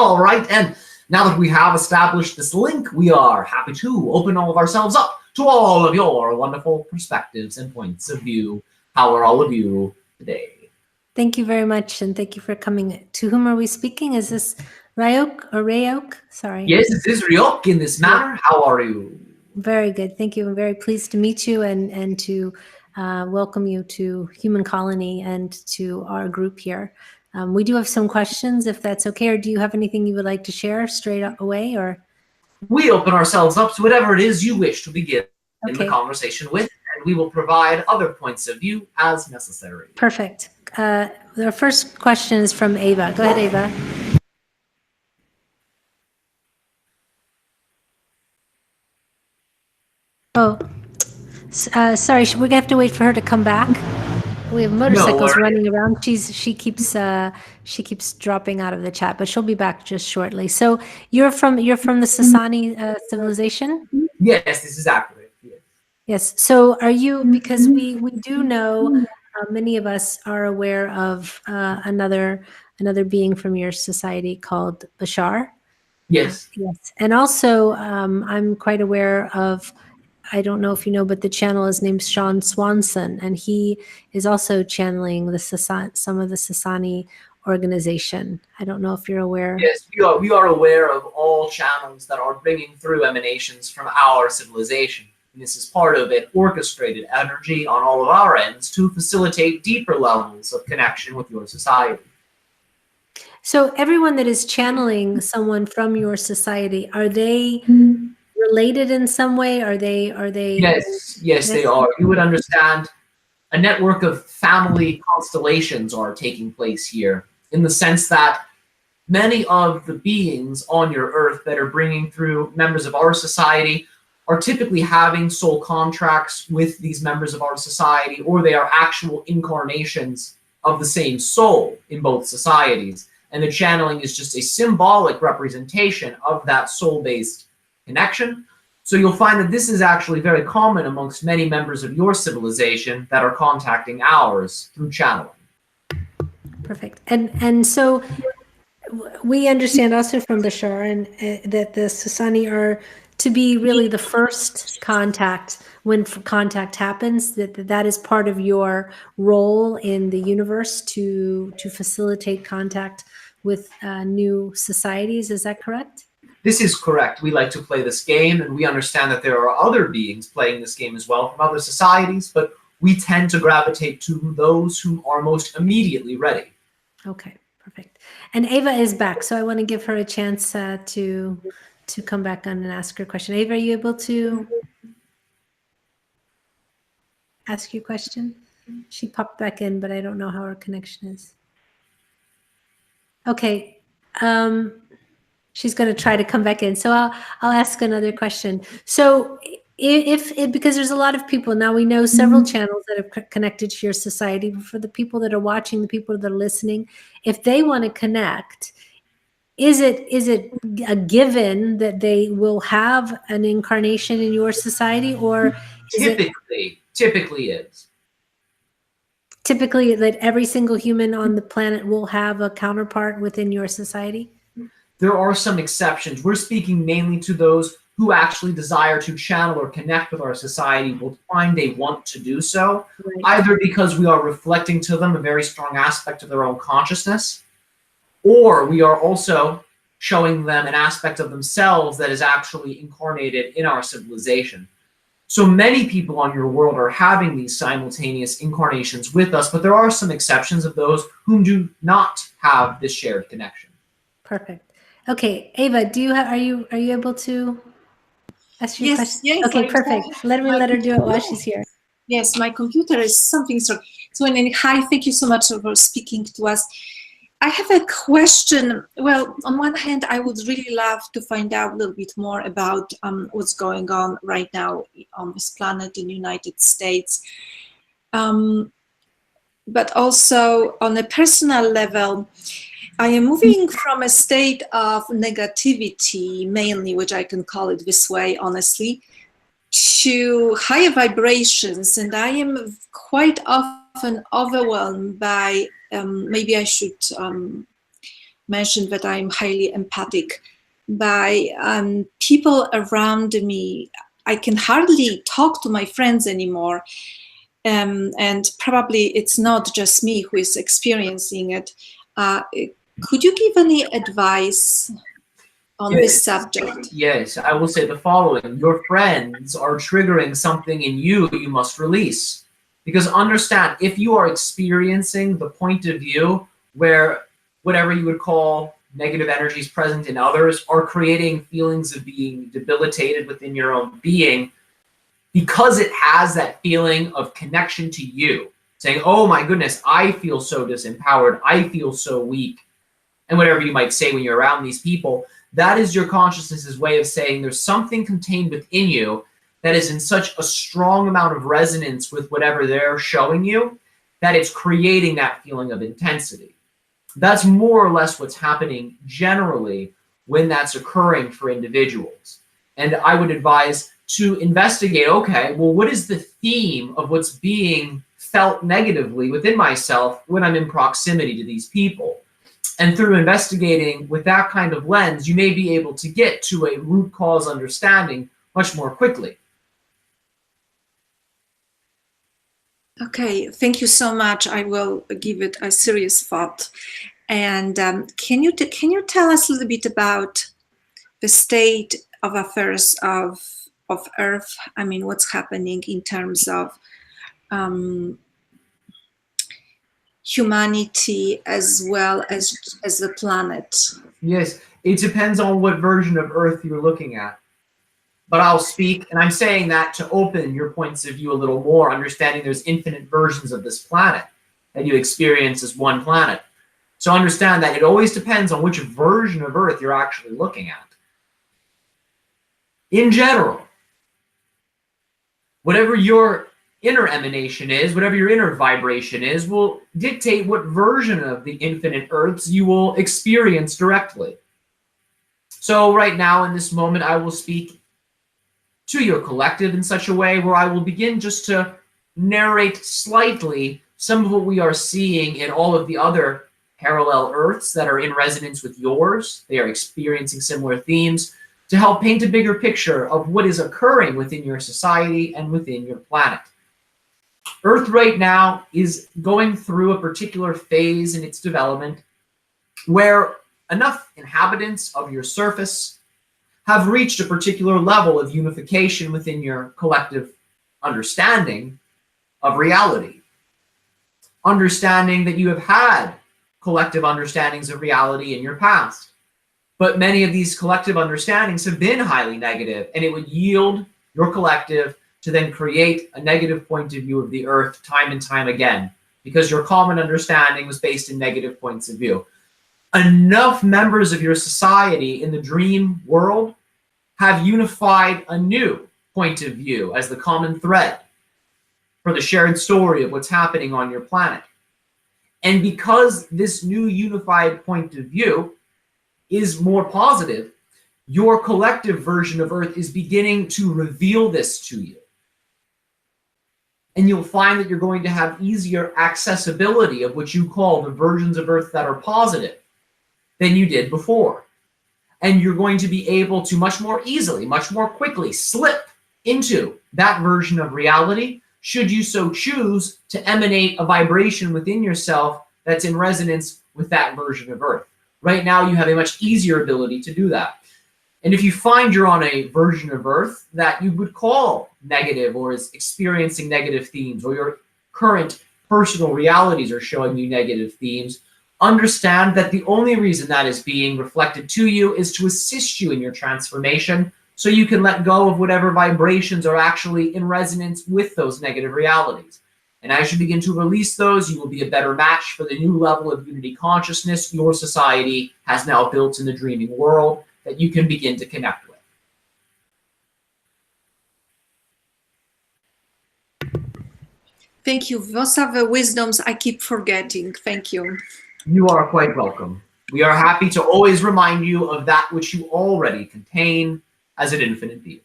All right, and now that we have established this link, we are happy to open all of ourselves up to all of your wonderful perspectives and points of view. How are all of you today? Thank you very much, and thank you for coming. To whom are we speaking? Is this Ryok or Rayok? Sorry. Yes, this is Ryok in this matter. How are you? Very good. Thank you. I'm very pleased to meet you and to welcome you to Human Colony and to our group here. We do have some questions, if that's okay, or do you have anything you would like to share straight away? Or we open ourselves up to whatever it is you wish to begin the conversation with, and we will provide other points of view as necessary. Perfect. The first question is from Ava. Go ahead, Ava. Oh, sorry. We're gonna have to wait for her to come back. We have motorcycles running around. She keeps dropping out of the chat, but she'll be back just shortly. So you're from the Sassani civilization? Yes, this is accurate. Yes. So are you? Because we do know many of us are aware of another being from your society called Bashar. Yes. Yes. And also I'm quite aware of. I don't know if you know, but the channel is named Sean Swanson, and he is also channeling some of the Sassani organization. I don't know if you're aware. Yes, we are aware of all channels that are bringing through emanations from our civilization. And this is part of an orchestrated energy on all of our ends to facilitate deeper levels of connection with your society. So everyone that is channeling someone from your society, are they related in some way? Are they? Yes, they are. You would understand a network of family constellations are taking place here, in the sense that many of the beings on your earth that are bringing through members of our society are typically having soul contracts with these members of our society, or they are actual incarnations of the same soul in both societies. And the channeling is just a symbolic representation of that soul-based connection. So you'll find that this is actually very common amongst many members of your civilization that are contacting ours through channeling. Perfect. And so we understand also from Bashar and that the Sassani are to be really the first contact when contact happens, that is part of your role in the universe to facilitate contact with new societies. Is that correct? This is correct. We like to play this game, and we understand that there are other beings playing this game as well from other societies, but we tend to gravitate to those who are most immediately ready. Okay, perfect. And Ava is back, so I want to give her a chance to come back on and ask her question. Ava, are you able to ask your question? She popped back in, but I don't know how her connection is. Okay. She's going to try to come back in. So I'll ask another question. So if because there's a lot of people now, we know several channels that are connected to your society. For the people that are watching, the people that are listening, if they want to connect, is it a given that they will have an incarnation in your society, or typically is. Typically that every single human on the planet will have a counterpart within your society? There are some exceptions. We're speaking mainly to those who actually desire to channel or connect with our society will find they want to do so, either because we are reflecting to them a very strong aspect of their own consciousness, or we are also showing them an aspect of themselves that is actually incarnated in our civilization. So many people on your world are having these simultaneous incarnations with us, but there are some exceptions of those whom do not have this shared connection. Perfect. Okay, Ava, are you able to ask your question? Yes. Okay, perfect. Let her do it while she's here. Yes, my computer is something so. Hi, thank you so much for speaking to us. I have a question. Well, on one hand, I would really love to find out a little bit more about what's going on right now on this planet in the United States. But also on a personal level, I am moving from a state of negativity, mainly, which I can call it this way, honestly, to higher vibrations. And I am quite often overwhelmed by, maybe I should mentioned that I'm highly empathic. By people around me, I can hardly talk to my friends anymore. And probably it's not just me who is experiencing it. Could you give any advice on this subject? Yes, I will say the following. Your friends are triggering something in you must release. Because understand, if you are experiencing the point of view where whatever you would call negative energies present in others are creating feelings of being debilitated within your own being, because it has that feeling of connection to you, saying, oh my goodness, I feel so disempowered, I feel so weak, and whatever you might say when you're around these people, that is your consciousness's way of saying there's something contained within you that is in such a strong amount of resonance with whatever they're showing you that it's creating that feeling of intensity. That's more or less what's happening generally when that's occurring for individuals. And I would advise to investigate, okay, well, what is the theme of what's being felt negatively within myself when I'm in proximity to these people? And through investigating with that kind of lens, you may be able to get to a root cause understanding much more quickly. Okay, thank you so much. I will give it a serious thought. And can you tell us a little bit about the state of affairs of Earth? I mean, what's happening in terms of humanity as well as the planet? Yes, it depends on what version of Earth you're looking at. But I'll speak, and I'm saying that to open your points of view a little more, understanding there's infinite versions of this planet that you experience as one planet. So understand that it always depends on which version of Earth you're actually looking at. In general, whatever your inner emanation is, whatever your inner vibration is, will dictate what version of the infinite Earths you will experience directly. So right now, in this moment, I will speak to your collective in such a way where I will begin just to narrate slightly some of what we are seeing in all of the other parallel Earths that are in resonance with yours. They are experiencing similar themes to help paint a bigger picture of what is occurring within your society and within your planet. Earth right now is going through a particular phase in its development where enough inhabitants of your surface have reached a particular level of unification within your collective understanding of reality. Understanding that you have had collective understandings of reality in your past. But many of these collective understandings have been highly negative, and it would yield your collective to then create a negative point of view of the Earth time and time again, because your common understanding was based in negative points of view. Enough members of your society in the dream world have unified a new point of view as the common thread for the shared story of what's happening on your planet. And because this new unified point of view is more positive, your collective version of Earth is beginning to reveal this to you. And you'll find that you're going to have easier accessibility of what you call the versions of Earth that are positive than you did before. And you're going to be able to much more easily, much more quickly slip into that version of reality, should you so choose to emanate a vibration within yourself that's in resonance with that version of Earth. Right now, you have a much easier ability to do that. And if you find you're on a version of Earth that you would call negative or is experiencing negative themes, or your current personal realities are showing you negative themes, understand that the only reason that is being reflected to you is to assist you in your transformation, so you can let go of whatever vibrations are actually in resonance with those negative realities. And as you begin to release those, you will be a better match for the new level of unity consciousness your society has now built in the dreaming world that you can begin to connect with. Thank you. Those are the wisdoms I keep forgetting. Thank you. You are quite welcome. We are happy to always remind you of that which you already contain as an infinite being.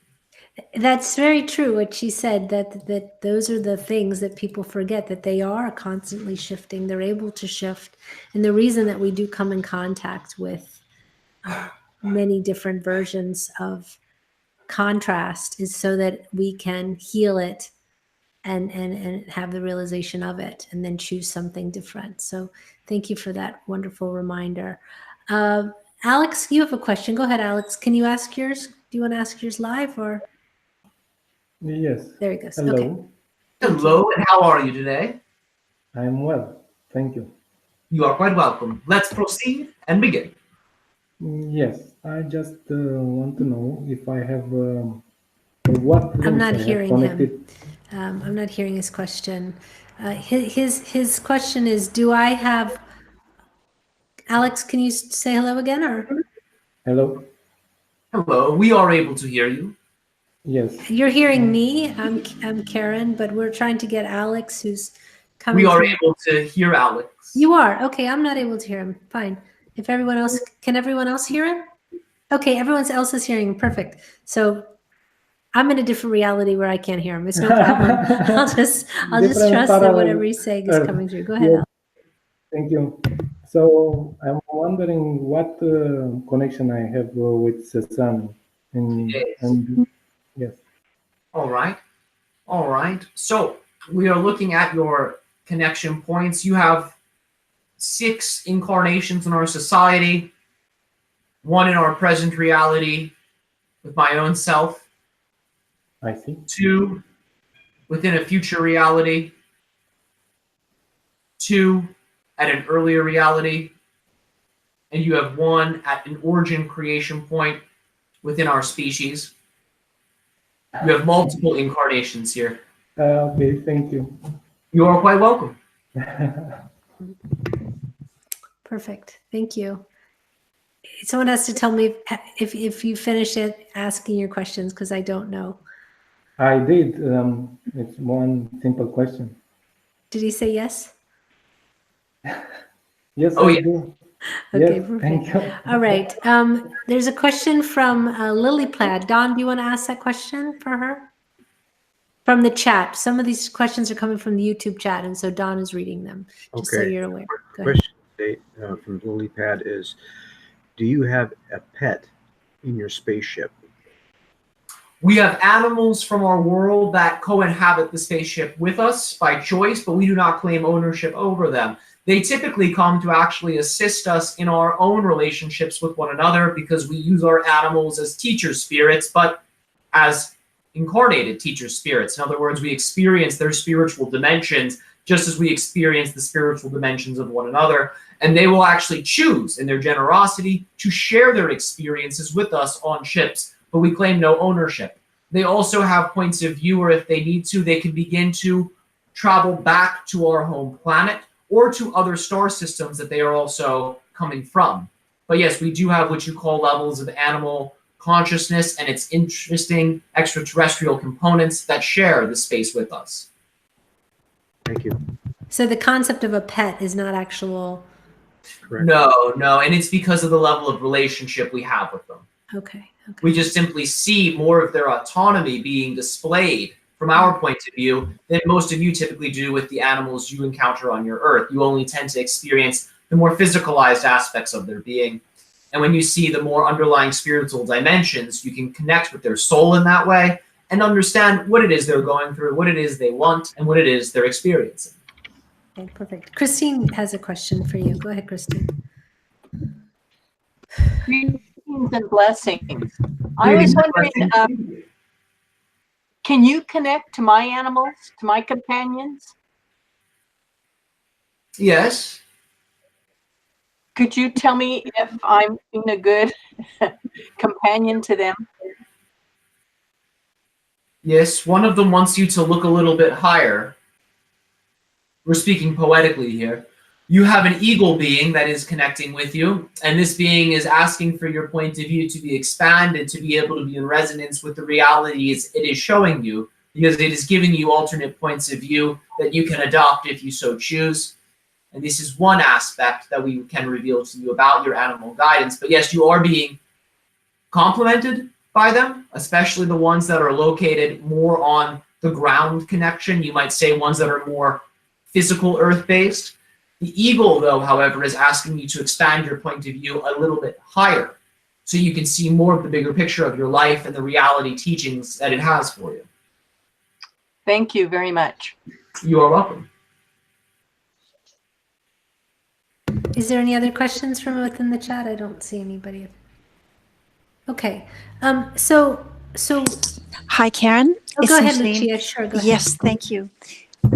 That's very true what she said, that those are the things that people forget, that they are constantly shifting. They're able to shift. And the reason that we do come in contact with many different versions of contrast is so that we can heal it and have the realization of it and then choose something different. So thank you for that wonderful reminder. Alex, you have a question. Go ahead, Alex. Can you ask yours? Do you want to ask yours live or? Yes. There he goes. Hello. Okay. Hello, and how are you today? I'm well. Thank you. You are quite welcome. Let's proceed and begin. Yes. I just want to know if I have what I'm not links I have hearing connected. him. I'm not hearing his question. His question is, do I have, Alex, can you say hello again or? Hello. Hello, we are able to hear you. Yes. You're hearing me. I'm Karen, but we're trying to get Alex, who's coming. We are able to hear Alex. You are? Okay, I'm not able to hear him. Fine. If everyone else, can everyone else hear him? Okay, everyone else is hearing him. Perfect. So I'm in a different reality where I can't hear him. It's no problem. I'll just trust that whatever he's saying is coming through. Go ahead, Alex. Thank you. So I'm wondering what connection I have with Sassani. Yes. All right. So we are looking at your connection points. You have 6 incarnations in our society, 1 in our present reality with my own self. I see. 2 within a future reality, 2 at an earlier reality, and you have 1 at an origin creation point within our species. You have multiple incarnations here. Okay, thank you. You are quite welcome. Perfect. Thank you. Someone has to tell me if you finish it asking your questions, because I don't know. I did. It's one simple question. Did he say yes? Yes, oh, I yeah. do. Okay, Yes, perfect. thank you. All right. There's a question from 𝗪𝗓𝗓. Don, do you want to ask that question for her? From the chat. Some of these questions are coming from the YouTube chat, and so Don is reading them, just so you're aware. Go ahead. Question from 𝗪𝗓𝗓 is, do you have a pet in your spaceship? We have animals from our world that co-inhabit the spaceship with us by choice, but we do not claim ownership over them. They typically come to actually assist us in our own relationships with one another because we use our animals as teacher spirits, but as incarnated teacher spirits. In other words, we experience their spiritual dimensions just as we experience the spiritual dimensions of one another. And they will actually choose in their generosity to share their experiences with us on ships, but we claim no ownership. They also have points of view where if they need to, they can begin to travel back to our home planet or to other star systems that they are also coming from. But yes, we do have what you call levels of animal consciousness and its interesting extraterrestrial components that share the space with us. Thank you. So the concept of a pet is not actual. Correct. No, and it's because of the level of relationship we have with them. Okay. We just simply see more of their autonomy being displayed from our point of view than most of you typically do with the animals you encounter on your Earth. You only tend to experience the more physicalized aspects of their being. And when you see the more underlying spiritual dimensions, you can connect with their soul in that way and understand what it is they're going through, what it is they want, and what it is they're experiencing. Okay, perfect. Christine has a question for you. Go ahead, Christine. Greetings and blessings. I was wondering, can you connect to my animals, to my companions? Yes. Could you tell me if I'm being a good companion to them? Yes, one of them wants you to look a little bit higher. We're speaking poetically here. You have an eagle being that is connecting with you, and this being is asking for your point of view to be expanded, to be able to be in resonance with the realities it is showing you, because it is giving you alternate points of view that you can adopt if you so choose. And this is one aspect that we can reveal to you about your animal guidance. But yes, you are being complimented by them, especially the ones that are located more on the ground connection. You might say ones that are more physical earth-based. The eagle, though, however, is asking you to expand your point of view a little bit higher so you can see more of the bigger picture of your life and the reality teachings that it has for you. Thank you very much. You are welcome. Is there any other questions from within the chat? I don't see anybody. Okay. So Hi, Karen. go ahead, Essentially- Lucia. Sure, go ahead. Yes, thank you.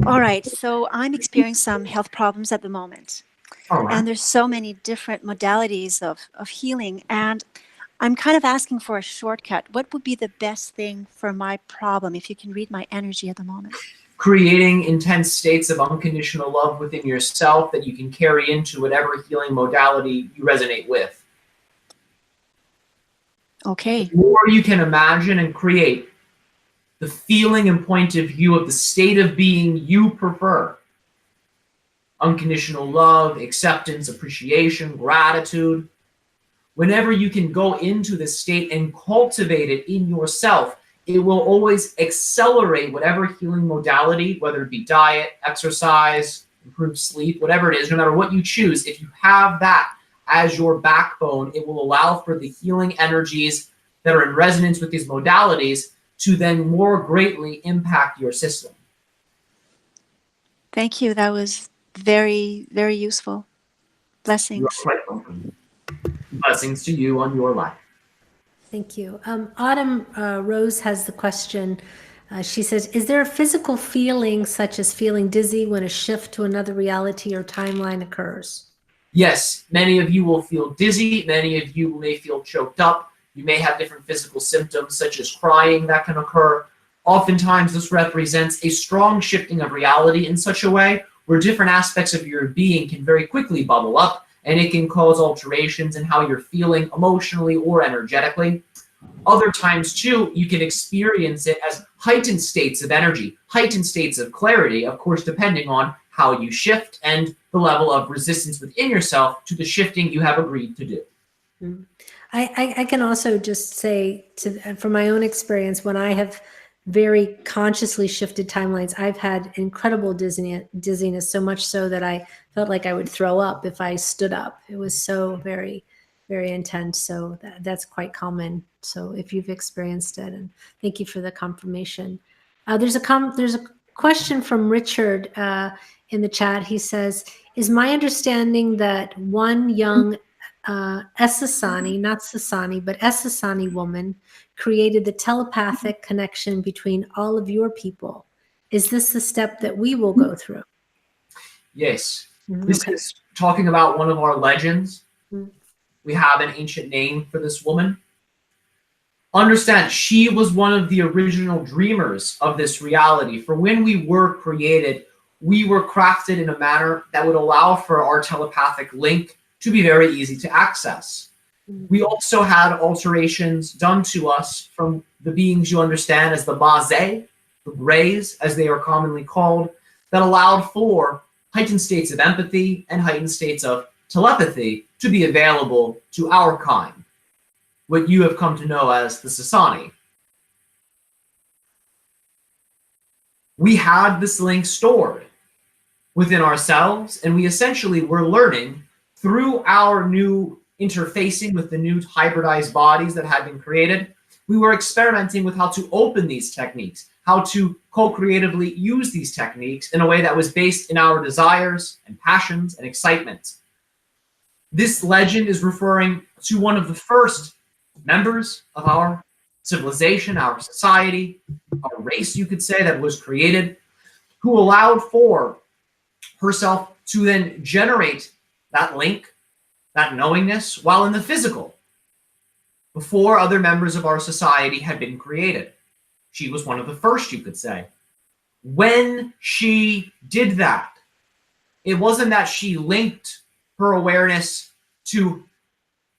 All right, so I'm experiencing some health problems at the moment. All right. And there's so many different modalities of healing. And I'm kind of asking for a shortcut. What would be the best thing for my problem, if you can read my energy at the moment? Creating intense states of unconditional love within yourself that you can carry into whatever healing modality you resonate with. Okay. The more you can imagine and create the feeling and point of view of the state of being you prefer. Unconditional love, acceptance, appreciation, gratitude. Whenever you can go into this state and cultivate it in yourself, it will always accelerate whatever healing modality, whether it be diet, exercise, improved sleep, whatever it is, no matter what you choose. If you have that as your backbone, it will allow for the healing energies that are in resonance with these modalities to then more greatly impact your system. Thank you. That was very, very useful. Blessings. You're quite welcome. Blessings to you on your life. Thank you. Autumn Rose has the question. She says, is there a physical feeling such as feeling dizzy when a shift to another reality or timeline occurs? Yes, many of you will feel dizzy. Many of you may feel choked up. You may have different physical symptoms such as crying that can occur. Oftentimes this represents a strong shifting of reality in such a way where different aspects of your being can very quickly bubble up, and it can cause alterations in how you're feeling emotionally or energetically. Other times too, you can experience it as heightened states of energy, heightened states of clarity, of course, depending on how you shift and the level of resistance within yourself to the shifting you have agreed to do. Mm. I can also just say, from my own experience, when I have very consciously shifted timelines, I've had incredible dizziness, so much so that I felt like I would throw up if I stood up. It was so very, very intense. So that's quite common. So if you've experienced it, and thank you for the confirmation. There's a question from Richard in the chat. He says, is my understanding that one young Esassani, not Sassani, but Esassani woman created the telepathic connection between all of your people? Is this the step that we will go through? Yes. This is talking about one of our legends. We have an ancient name for this woman. Understand, she was one of the original dreamers of this reality. For when we were created, we were crafted in a manner that would allow for our telepathic link to be very easy to access. We also had alterations done to us from the beings you understand as the Bazé, the Greys, as they are commonly called, that allowed for heightened states of empathy and heightened states of telepathy to be available to our kind, what you have come to know as the Sassani. We had this link stored within ourselves, and we essentially were learning through our new interfacing with the new hybridized bodies that had been created. We were experimenting with how to open these techniques, how to co-creatively use these techniques in a way that was based in our desires and passions and excitement. This legend is referring to one of the first members of our civilization, our society, our race, you could say, that was created, who allowed for herself to then generate that link, that knowingness, while in the physical, before other members of our society had been created. She was one of the first, you could say. When she did that, it wasn't that she linked her awareness to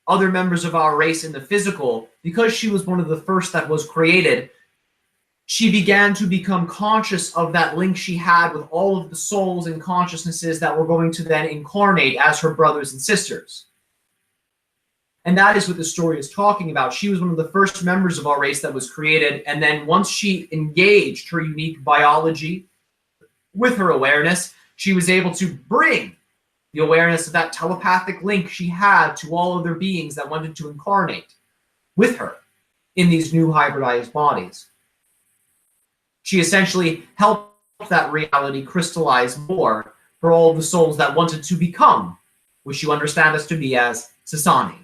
other members of our race in the physical. Because she was one of the first that was created, she began to become conscious of that link she had with all of the souls and consciousnesses that were going to then incarnate as her brothers and sisters. And that is what the story is talking about. She was one of the first members of our race that was created. And then once she engaged her unique biology with her awareness, she was able to bring the awareness of that telepathic link she had to all other beings that wanted to incarnate with her in these new hybridized bodies. She essentially helped that reality crystallize more for all of the souls that wanted to become, which you understand us to be as Sassani.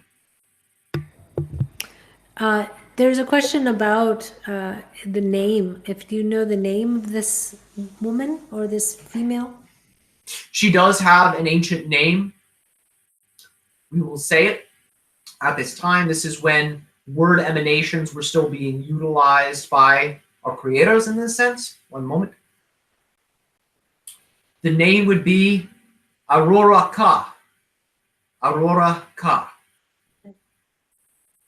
There's a question about the name. If you know the name of this woman or this female? She does have an ancient name. We will say it. At this time, this is when word emanations were still being utilized by our creators in this sense. One moment. The name would be Aurora Ka. Aurora Ka.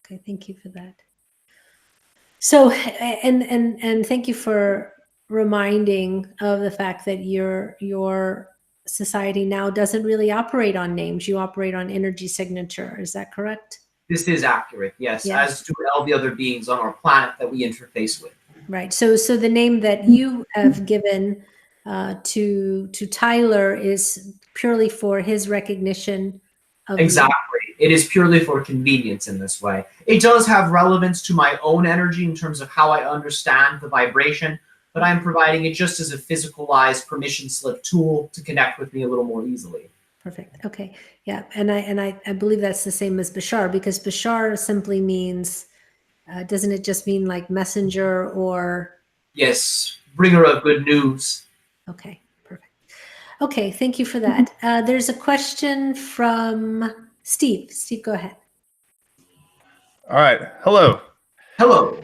Okay, thank you for that. So, and thank you for reminding of the fact that your society now doesn't really operate on names. You operate on energy signature. Is that correct? This is accurate, yes, Yeah. as do all the other beings on our planet that we interface with. Right. So the name that you have given to Tyler is purely for his recognition of Exactly. It is purely for convenience in this way. It does have relevance to my own energy in terms of how I understand the vibration, but I'm providing it just as a physicalized permission slip tool to connect with me a little more easily. Perfect. Okay. Yeah. And I believe that's the same as Bashar, because Bashar simply means, doesn't it just mean like messenger or? Yes. Bringer of good news. Okay. Perfect. Okay. Thank you for that. There's a question from Steve. Steve, go ahead. All right. Hello. Hello.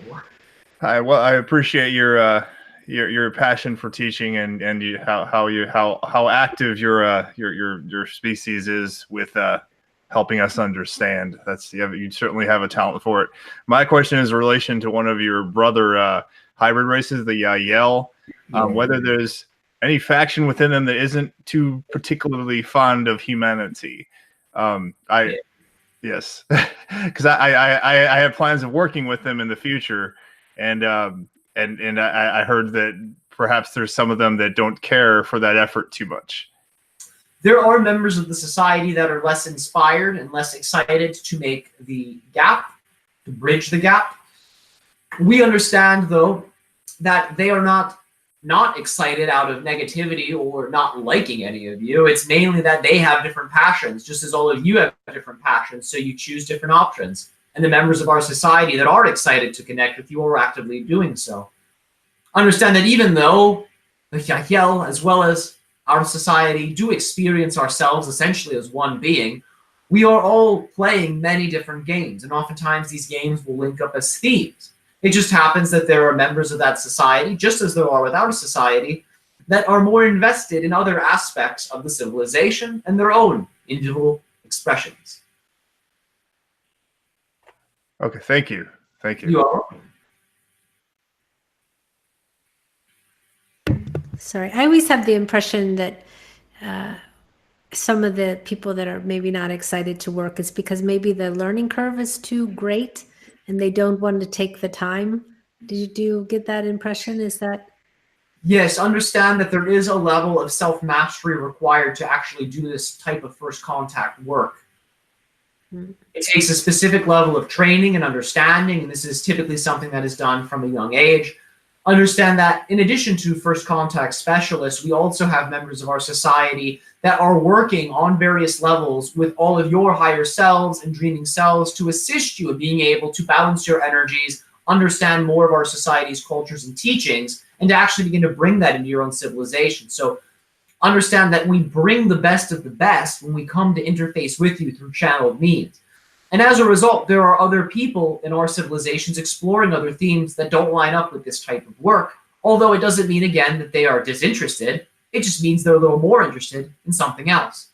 Hi. Well, I appreciate your passion for teaching and how active your species is with helping us understand. You certainly have a talent for it. My question is in relation to one of your brother hybrid races, the Yahyel, whether there's any faction within them that isn't too particularly fond of humanity. Yes, because I have plans of working with them in the future, and I heard that perhaps there's some of them that don't care for that effort too much. There are members of the society that are less inspired and less excited to make the gap, to bridge the gap. We understand, though, that they are not excited out of negativity or not liking any of you. It's mainly that they have different passions, just as all of you have different passions, so you choose different options. And the members of our society that are excited to connect with you are actively doing so. Understand that even though the Yahyel, as well as our society, do experience ourselves essentially as one being, we are all playing many different games, and oftentimes these games will link up as themes. It just happens that there are members of that society, just as there are with our society, that are more invested in other aspects of the civilization and their own individual expressions. Okay, thank you. Thank you. You are welcome. Sorry, I always have the impression that some of the people that are maybe not excited to work is because maybe the learning curve is too great and they don't want to take the time. Do you get that impression? Is that? Yes, understand that there is a level of self-mastery required to actually do this type of first contact work. It takes a specific level of training and understanding, and this is typically something that is done from a young age. Understand that in addition to first contact specialists, we also have members of our society that are working on various levels with all of your higher selves and dreaming selves to assist you in being able to balance your energies, understand more of our society's cultures and teachings, and to actually begin to bring that into your own civilization. So understand that we bring the best of the best when we come to interface with you through channeled means. And as a result, there are other people in our civilizations exploring other themes that don't line up with this type of work, although it doesn't mean, again, that they are disinterested. It just means they're a little more interested in something else.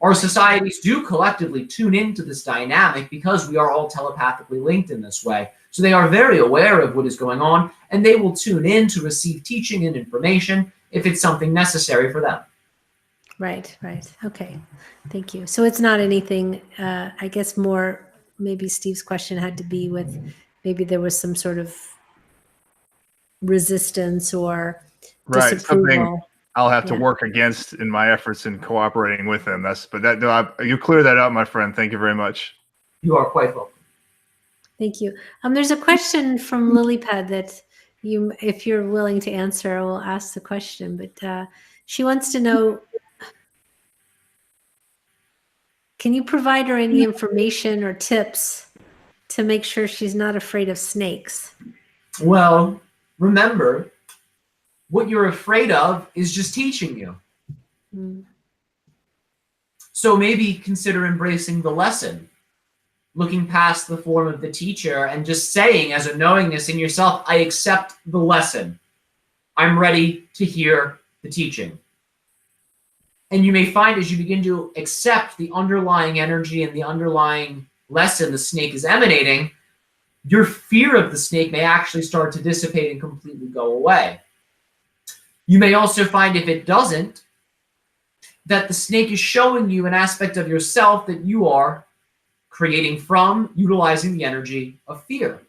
Our societies do collectively tune into this dynamic because we are all telepathically linked in this way. So they are very aware of what is going on, and they will tune in to receive teaching and information if it's something necessary for them. Right. Okay. Thank you. So it's not anything, I guess, more maybe Steve's question had to be with, maybe there was some sort of resistance or Right. Something disapproval. I'll have to Yeah. work against in my efforts in cooperating with him. You clear that up, my friend. Thank you very much. You are quite welcome. Thank you. There's a question from 𝗪𝗘𝗓𝗓 that you, if you're willing to answer, I will ask the question. But she wants to know, can you provide her any information or tips to make sure she's not afraid of snakes? Well, remember, what you're afraid of is just teaching you. Mm. So maybe consider embracing the lesson, looking past the form of the teacher and just saying as a knowingness in yourself, I accept the lesson. I'm ready to hear the teaching. And you may find as you begin to accept the underlying energy and the underlying lesson the snake is emanating, your fear of the snake may actually start to dissipate and completely go away. You may also find, if it doesn't, that the snake is showing you an aspect of yourself that you are creating from utilizing the energy of fear.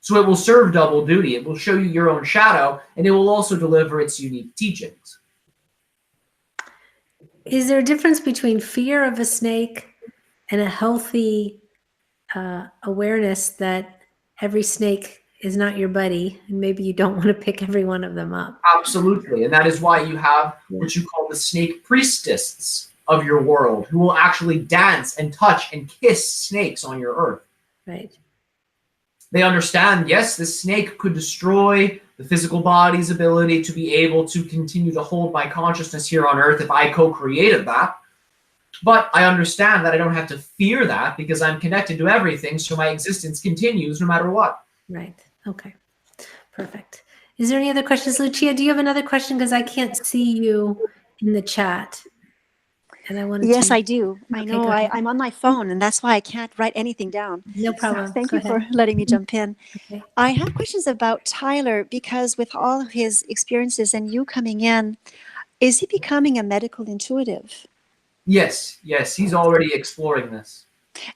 So it will serve double duty. It will show you your own shadow, and it will also deliver its unique teachings. Is there a difference between fear of a snake and a healthy awareness that every snake is not your buddy, and maybe you don't want to pick every one of them up? Absolutely. And that is why you have what you call the snake priestess of your world, who will actually dance and touch and kiss snakes on your earth. Right. They understand, yes, this snake could destroy the physical body's ability to be able to continue to hold my consciousness here on earth if I co-created that. But I understand that I don't have to fear that because I'm connected to everything, so my existence continues no matter what. Right. Okay. Perfect. Is there any other questions? Lucia, do you have another question? Because I can't see you in the chat. And I wanted Yes, to... I do. I Okay, know go ahead. I'm on my phone, and that's why I can't write anything down. No problem. Thank Go you for ahead. letting me jump in. Okay. I have questions about Tyler, because with all of his experiences and you coming in, is he becoming a medical intuitive? Yes, he's already exploring this.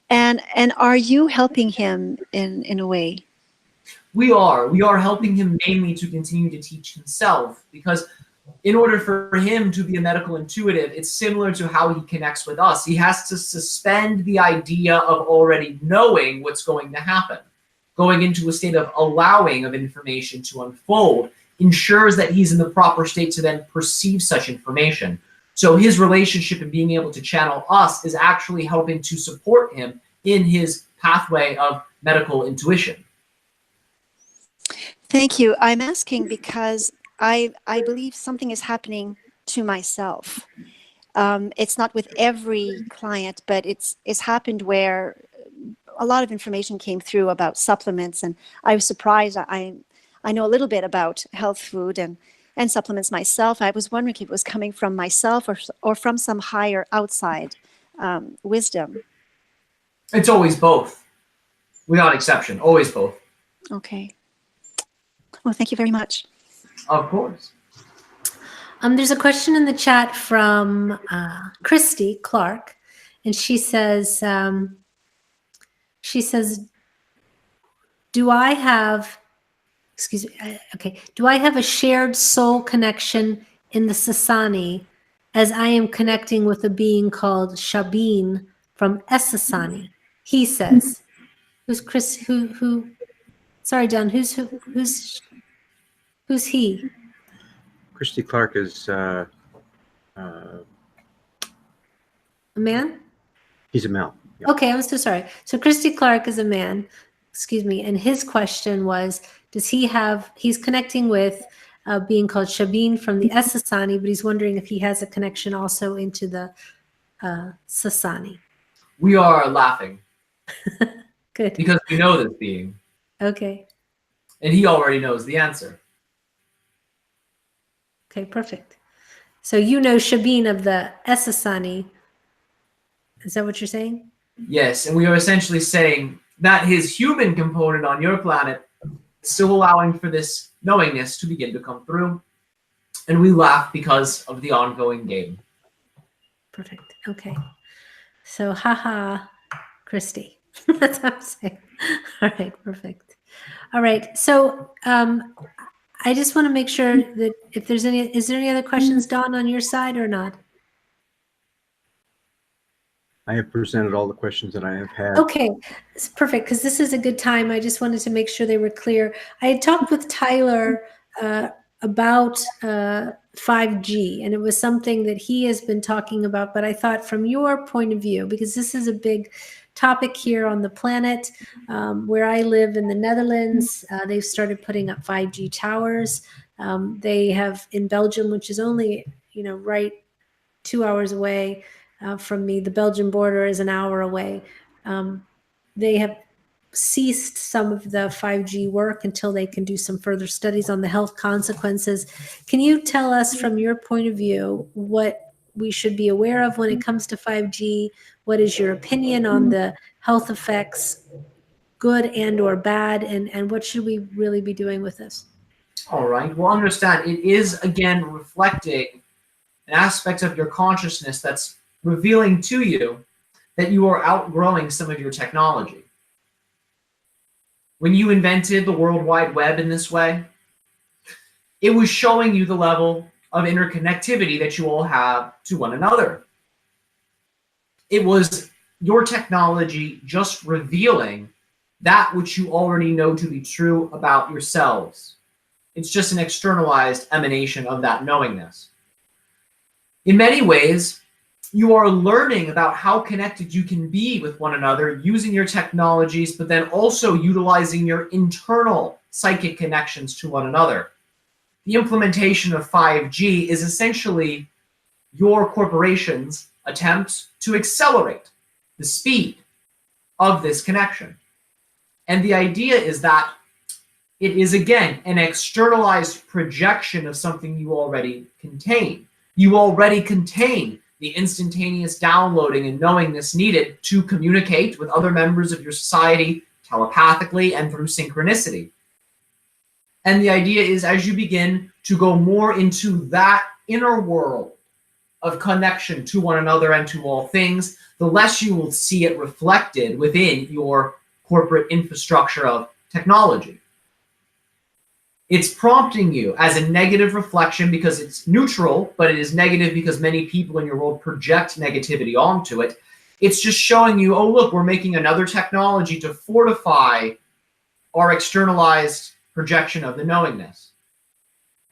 And are you helping him in a way? We are helping him mainly to continue to teach himself, because in order for him to be a medical intuitive, it's similar to how he connects with us. He has to suspend the idea of already knowing what's going to happen. Going into a state of allowing of information to unfold ensures that he's in the proper state to then perceive such information. So his relationship and being able to channel us is actually helping to support him in his pathway of medical intuition. Thank you. I'm asking because I believe something is happening to myself. It's not with every client, but it's happened where a lot of information came through about supplements, and I was surprised. I know a little bit about health food and supplements myself. I was wondering if it was coming from myself or from some higher outside wisdom. It's always both, without exception, always both. Okay. Well, thank you very much. Of course. There's a question in the chat from Christy Clark, and she says, do I have a shared soul connection in the Sassani, as I am connecting with a being called Shabin from Esassani? He says. Who's Chris? Who? Sorry, John. Who's he? Christy Clark is A man? he's a male. Yeah. Okay, I'm so sorry. So Christy Clark is a man, excuse me, and his question was, he's connecting with a being called Shabin from the Esassani, but he's wondering if he has a connection also into the Sassani. We are laughing. Good. Because we know this being. Okay. And he already knows the answer. Okay, perfect. So you know Shabin of the Esassani. Is that what you're saying? Yes, and we are essentially saying that his human component on your planet is still allowing for this knowingness to begin to come through. And we laugh because of the ongoing game. Perfect. Okay. So, haha, Christy. That's what I'm saying. All right, perfect. All right, so I just want to make sure that if there's any, is there any other questions, Dawn, on your side or not? I have presented all the questions that I have had. Okay, it's perfect, because this is a good time. I just wanted to make sure they were clear. I had talked with Tyler about 5G, and it was something that he has been talking about, but I thought from your point of view, because this is a big topic here on the planet, where I live in the Netherlands, they've started putting up 5G towers. They have in Belgium, which is only, right 2 hours away from me. The Belgian border is an hour away. They have ceased some of the 5G work until they can do some further studies on the health consequences. Can you tell us from your point of view what we should be aware of when it comes to 5G? What is your opinion on the health effects, good and or bad, and what should we really be doing with this? All right. Well, understand it is, again, reflecting an aspect of your consciousness that's revealing to you that you are outgrowing some of your technology. When you invented the World Wide Web in this way, it was showing you the level of interconnectivity that you all have to one another. It was your technology just revealing that which you already know to be true about yourselves. It's just an externalized emanation of that knowingness. In many ways, you are learning about how connected you can be with one another using your technologies, but then also utilizing your internal psychic connections to one another. The implementation of 5G is essentially your corporation's attempt to accelerate the speed of this connection. And the idea is that it is, again, an externalized projection of something you already contain. You already contain the instantaneous downloading and knowingness needed to communicate with other members of your society telepathically and through synchronicity. And the idea is, as you begin to go more into that inner world of connection to one another and to all things, the less you will see it reflected within your corporate infrastructure of technology. It's prompting you as a negative reflection because it's neutral, but it is negative because many people in your world project negativity onto it. It's just showing you, oh, look, we're making another technology to fortify our externalized projection of the knowingness.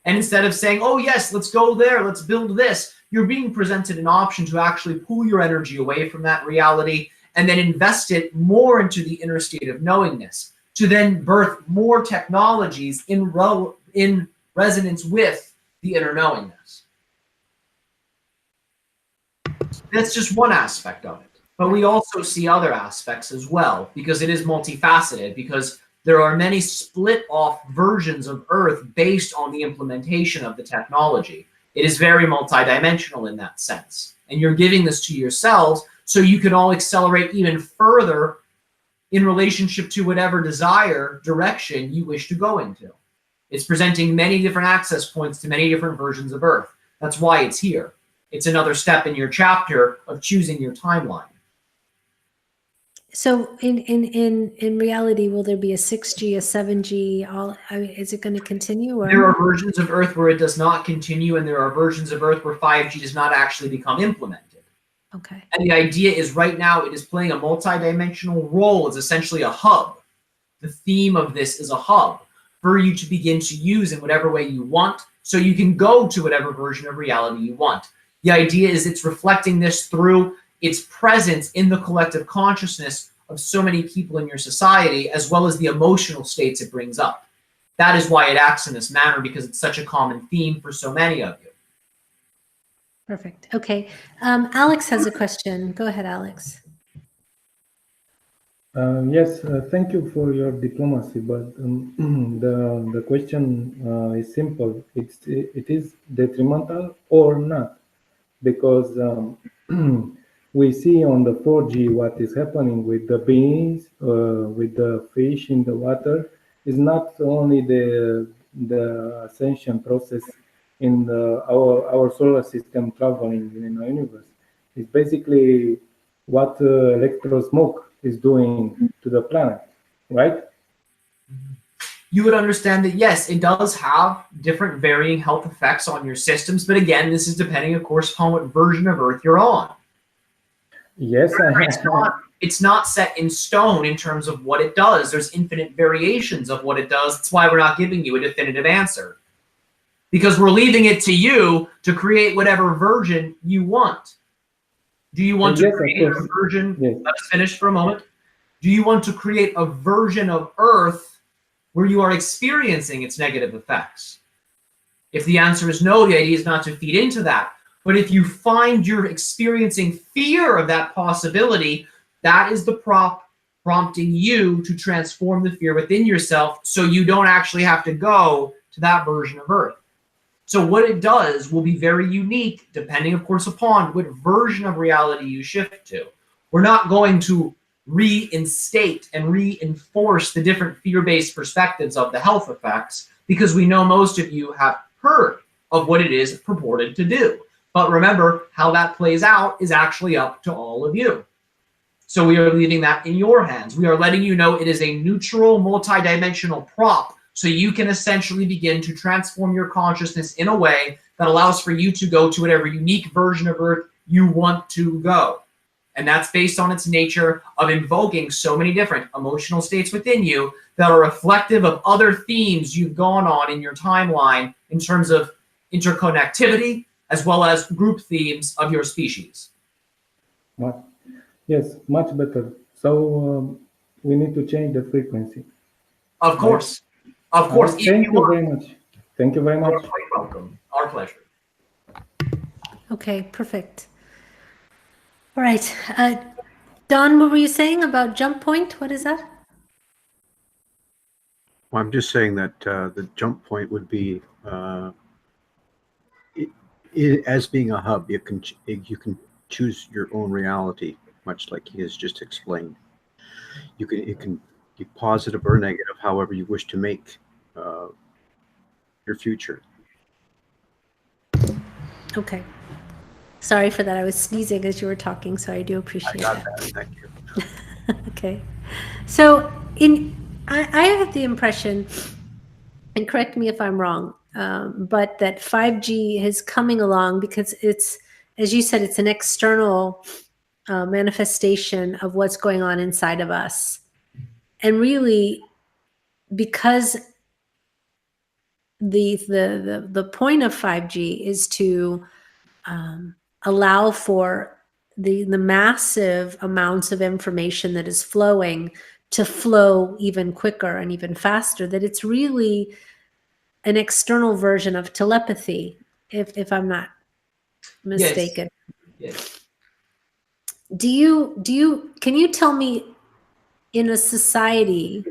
And instead of saying, oh, yes, let's go there, let's build this, you're being presented an option to actually pull your energy away from that reality and then invest it more into the inner state of knowingness, to then birth more technologies in resonance with the inner knowingness. That's just one aspect of it. But we also see other aspects as well, because it is multifaceted, because there are many split off versions of Earth based on the implementation of the technology. It is very multidimensional in that sense. And you're giving this to yourselves so you can all accelerate even further in relationship to whatever desire direction you wish to go into. It's presenting many different access points to many different versions of Earth. That's why it's here. It's another step in your chapter of choosing your timeline. So in reality, will there be a 6G, a 7G? Is it going to continue? Or? There are versions of Earth where it does not continue, and there are versions of Earth where 5G does not actually become implemented. Okay. And the idea is right now it is playing a multidimensional role. It's essentially a hub. The theme of this is a hub for you to begin to use in whatever way you want, so you can go to whatever version of reality you want. The idea is it's reflecting this through its presence in the collective consciousness of so many people in your society, as well as the emotional states it brings up. That is why it acts in this manner, because it's such a common theme for so many of you. Perfect. Okay. Alex has a question. Go ahead, Alex. Yes, thank you for your diplomacy, but the question is simple. It is detrimental or not? Because we see on the 4G what is happening with the beings, with the fish in the water, is not only the ascension process in our solar system traveling in the universe. It's basically what electro smoke is doing to the planet, right? You would understand that, yes, it does have different varying health effects on your systems, but again, this is depending, of course, upon what version of Earth you're on. Yes, It's not set in stone in terms of what it does. There's infinite variations of what it does. That's why we're not giving you a definitive answer. Because we're leaving it to you to create whatever version you want. Do you want to create a version? Yes. Let us finish for a moment. Do you want to create a version of Earth where you are experiencing its negative effects? If the answer is no, the idea is not to feed into that. But if you find you're experiencing fear of that possibility, that is the prompting you to transform the fear within yourself so you don't actually have to go to that version of Earth. So what it does will be very unique, depending, of course, upon what version of reality you shift to. We're not going to reinstate and reinforce the different fear-based perspectives of the health effects, because we know most of you have heard of what it is purported to do. But remember, how that plays out is actually up to all of you. So we are leaving that in your hands. We are letting you know it is a neutral, multidimensional prop, so you can essentially begin to transform your consciousness in a way that allows for you to go to whatever unique version of Earth you want to go. And that's based on its nature of invoking so many different emotional states within you that are reflective of other themes you've gone on in your timeline in terms of interconnectivity, as well as group themes of your species. Yes, much better. So we need to change the frequency. Of course. Of course. Thank you very much. Thank you very much. You're quite welcome. Our pleasure. Okay, perfect. All right. Don, what were you saying about jump point? What is that? Well, I'm just saying that the jump point would be as being a hub. You can choose your own reality, much like he has just explained. It can be positive or negative, however you wish to make your future. Okay. Sorry for that. I was sneezing as you were talking, so I do appreciate that. Thank you. Okay. So I have the impression, and correct me if I'm wrong, but that 5G is coming along because it's, as you said, it's an external manifestation of what's going on inside of us. And really, because the point of 5G is to allow for the massive amounts of information that is flowing to flow even quicker and even faster, that it's really an external version of telepathy, if I'm not mistaken. Yes. Can you tell me, in a society,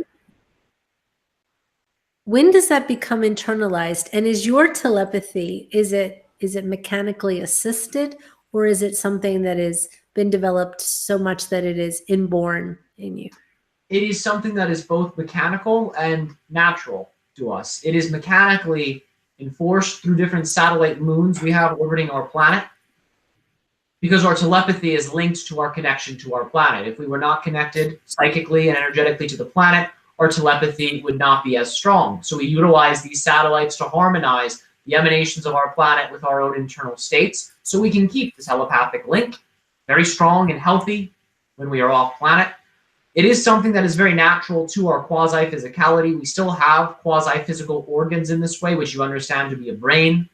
when does that become internalized? And is your telepathy, is it mechanically assisted, or is it something that has been developed so much that it is inborn in you? It is something that is both mechanical and natural to us. It is mechanically enforced through different satellite moons we have orbiting our planet, because our telepathy is linked to our connection to our planet. If we were not connected psychically and energetically to the planet, our telepathy would not be as strong. So we utilize these satellites to harmonize the emanations of our planet with our own internal states, so we can keep the telepathic link very strong and healthy when we are off planet. It is something that is very natural to our quasi-physicality. We still have quasi-physical organs in this way, which you understand to be a brain,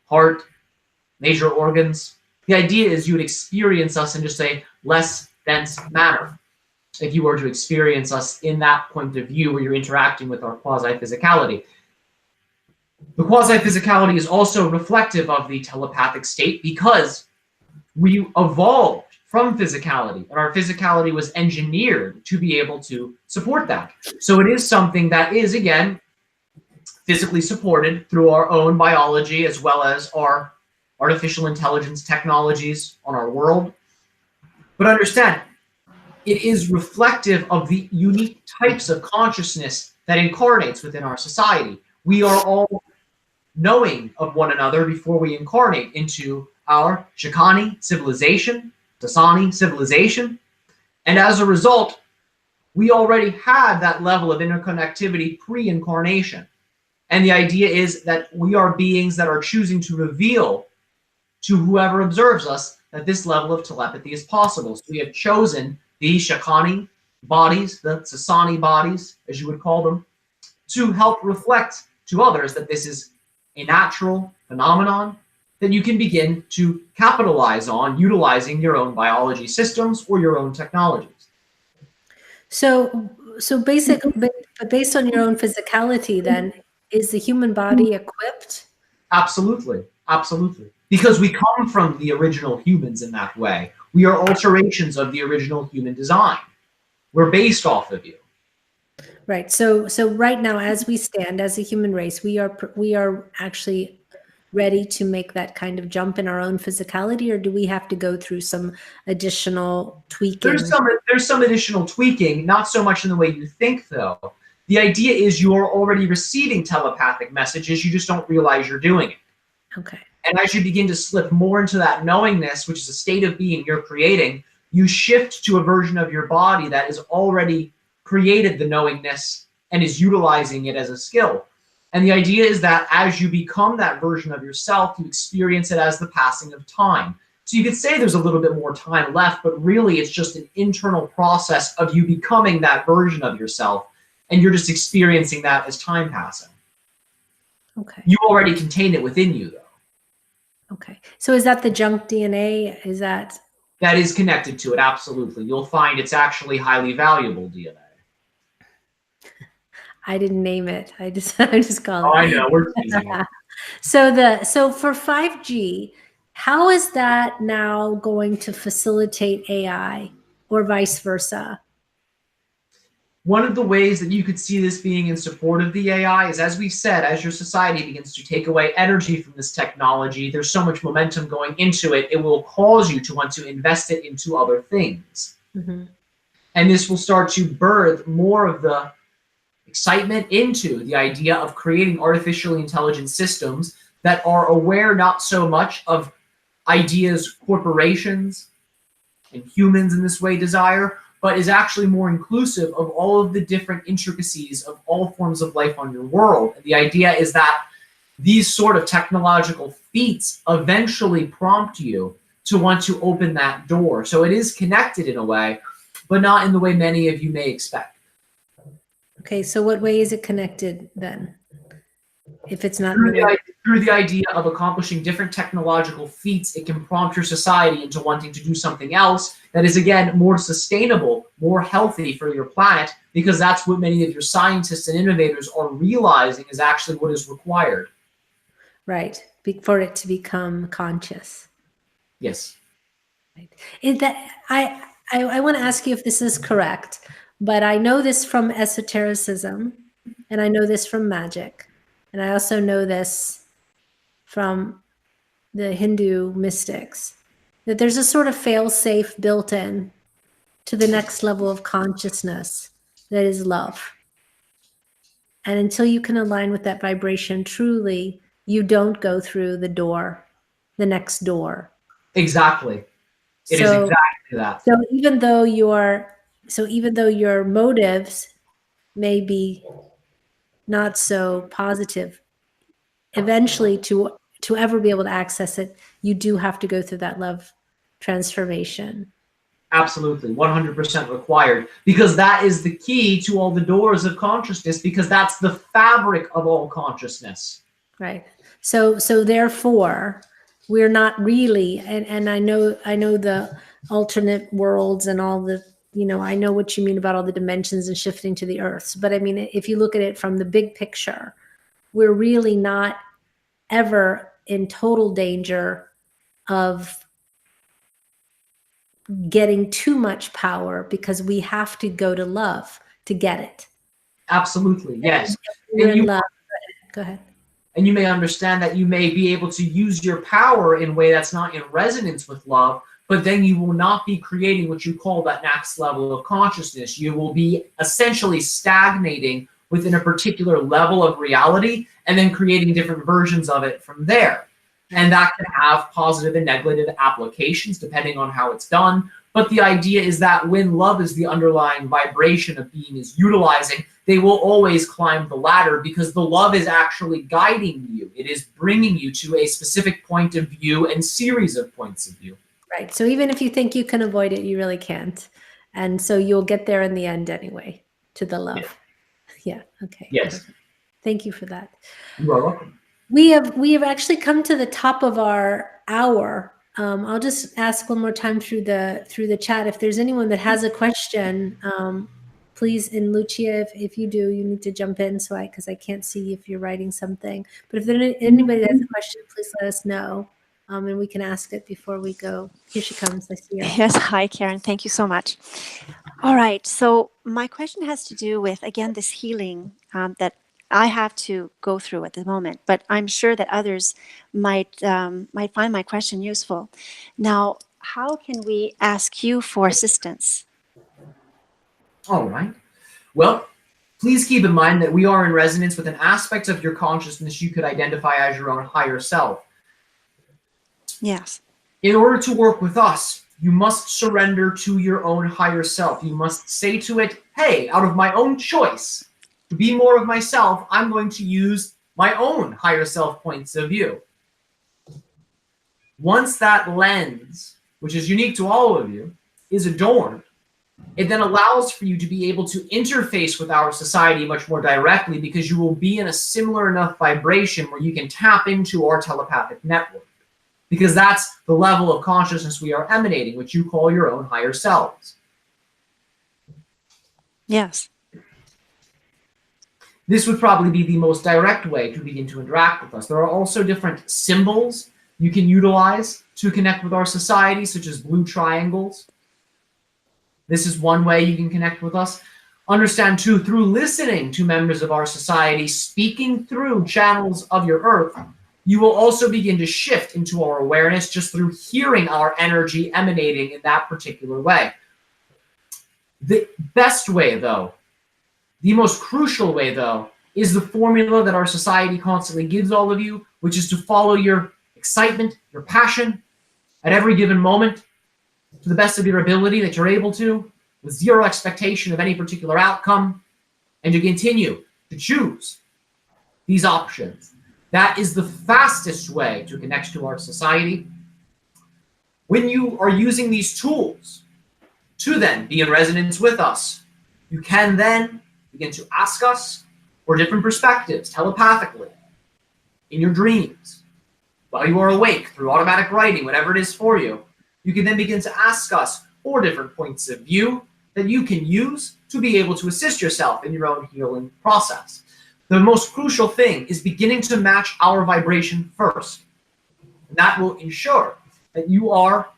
heart, major organs. The idea is you would experience us in just a less dense manner if you were to experience us in that point of view where you're interacting with our quasi-physicality. The quasi-physicality is also reflective of the telepathic state because we evolved from physicality, and our physicality was engineered to be able to support that. So it is something that is, again, physically supported through our own biology as well as our artificial intelligence technologies on our world. But understand, it is reflective of the unique types of consciousness that incarnates within our society. We are all knowing of one another before we incarnate into our Shakani civilization, Sassani civilization. And as a result, we already had that level of interconnectivity pre-incarnation. And the idea is that we are beings that are choosing to reveal to whoever observes us that this level of telepathy is possible. So we have chosen the Shakani bodies, the Sassani bodies, as you would call them, to help reflect to others that this is a natural phenomenon that you can begin to capitalize on utilizing your own biology systems or your own technologies. So but based on your own physicality, then, is the human body equipped? Absolutely, absolutely. Because we come from the original humans in that way. We are alterations of the original human design. We're based off of you. Right. So right now, as we stand as a human race, we are actually ready to make that kind of jump in our own physicality, or do we have to go through some additional tweaking? There's some additional tweaking, not so much in the way you think, though. The idea is you are already receiving telepathic messages, you just don't realize you're doing it. Okay. And as you begin to slip more into that knowingness, which is a state of being you're creating, you shift to a version of your body that has already created the knowingness and is utilizing it as a skill. And the idea is that as you become that version of yourself, you experience it as the passing of time. So you could say there's a little bit more time left, but really it's just an internal process of you becoming that version of yourself, and you're just experiencing that as time passing. Okay. You already contain it within you, though. Okay. So is that the junk DNA? Is that? That is connected to it, absolutely. You'll find it's actually highly valuable DNA. I didn't name it. I just call it. Oh, I know. We're teasing it. So for 5G, how is that now going to facilitate AI or vice versa? One of the ways that you could see this being in support of the AI is, as we said, as your society begins to take away energy from this technology, there's so much momentum going into it, it will cause you to want to invest it into other things. Mm-hmm. And this will start to birth more of the excitement into the idea of creating artificially intelligent systems that are aware not so much of ideas corporations and humans in this way desire, but is actually more inclusive of all of the different intricacies of all forms of life on your world. And the idea is that these sort of technological feats eventually prompt you to want to open that door. So it is connected in a way, but not in the way many of you may expect. Okay, so what way is it connected then? If it's not through the idea of accomplishing different technological feats, it can prompt your society into wanting to do something else that is, again, more sustainable, more healthy for your planet, because that's what many of your scientists and innovators are realizing is actually what is required. Right, for it to become conscious. Yes. Right. I want to ask you if this is correct, but I know this from esotericism, and I know this from magic. And I also know this from the Hindu mystics, that there's a sort of fail-safe built in to the next level of consciousness that is love. And until you can align with that vibration truly, you don't go through the door, the next door. Exactly. It is exactly that. So even though your motives may be not so positive, eventually to ever be able to access it, you do have to go through that love transformation. Absolutely, 100% required, because that is the key to all the doors of consciousness, because that's the fabric of all consciousness. Right. So therefore, we're not really, and I know the alternate worlds and all the, I know what you mean about all the dimensions and shifting to the earths. But I mean, if you look at it from the big picture, we're really not ever in total danger of getting too much power, because we have to go to love to get it. Absolutely, yes. We're in love. Go ahead. And you may understand that you may be able to use your power in a way that's not in resonance with love, but then you will not be creating what you call that next level of consciousness. You will be essentially stagnating within a particular level of reality and then creating different versions of it from there. And that can have positive and negative applications depending on how it's done. But the idea is that when love is the underlying vibration a being is utilizing, they will always climb the ladder because the love is actually guiding you. It is bringing you to a specific point of view and series of points of view. Right. So even if you think you can avoid it, you really can't. And so you'll get there in the end anyway, to the love. Yeah. Okay. Yes. Perfect. Thank you for that. You are welcome. We have actually come to the top of our hour. I'll just ask one more time through the chat. If there's anyone that has a question, please, and Lucia, if you do, you need to jump in because I can't see if you're writing something. But if there's anybody that has a question, please let us know, and we can ask it before we go. Here she comes. I see her. Yes, hi, Karen. Thank you so much. All right. So my question has to do with, again, this healing that I have to go through at the moment, but I'm sure that others might find my question useful. Now, how can we ask you for assistance? All right. Well, please keep in mind that we are in resonance with an aspect of your consciousness you could identify as your own higher self. Yes. In order to work with us, you must surrender to your own higher self. You must say to it, hey, out of my own choice, to be more of myself, I'm going to use my own higher self points of view. Once that lens, which is unique to all of you, is adorned, it then allows for you to be able to interface with our society much more directly because you will be in a similar enough vibration where you can tap into our telepathic network. Because that's the level of consciousness we are emanating, which you call your own higher selves. Yes. This would probably be the most direct way to begin to interact with us. There are also different symbols you can utilize to connect with our society, such as blue triangles. This is one way you can connect with us. Understand, too, through listening to members of our society, speaking through channels of your earth, you will also begin to shift into our awareness just through hearing our energy emanating in that particular way. The best way, though, the most crucial way, though, is the formula that our society constantly gives all of you, which is to follow your excitement, your passion at every given moment to the best of your ability that you're able to, with zero expectation of any particular outcome, and to continue to choose these options. That is the fastest way to connect to our society. When you are using these tools to then be in resonance with us, you can then begin to ask us for different perspectives telepathically, in your dreams, while you are awake, through automatic writing, whatever it is for you. You can then begin to ask us for different points of view that you can use to be able to assist yourself in your own healing process. The most crucial thing is beginning to match our vibration first. And that will ensure that you are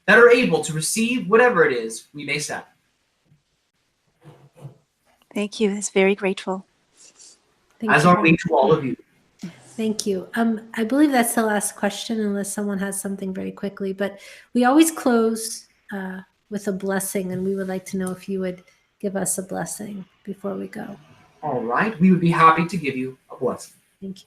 better able to receive whatever it is we may send. Thank you. It's very grateful. As are we to all of you. Thank you. I believe that's the last question, unless someone has something very quickly. But we always close with a blessing, and we would like to know if you would give us a blessing before we go. All right. We would be happy to give you a blessing. Thank you.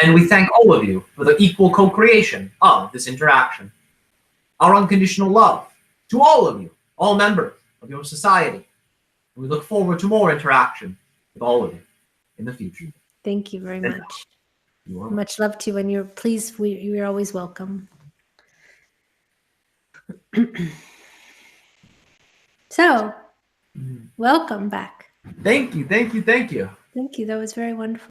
And we thank all of you for the equal co-creation of this interaction. Our unconditional love to all of you, all members of your society. We look forward to more interaction with all of you in the future. Thank you very much. You are Much love to you, and you're always welcome. So, welcome back. Thank you. Thank you. That was very wonderful.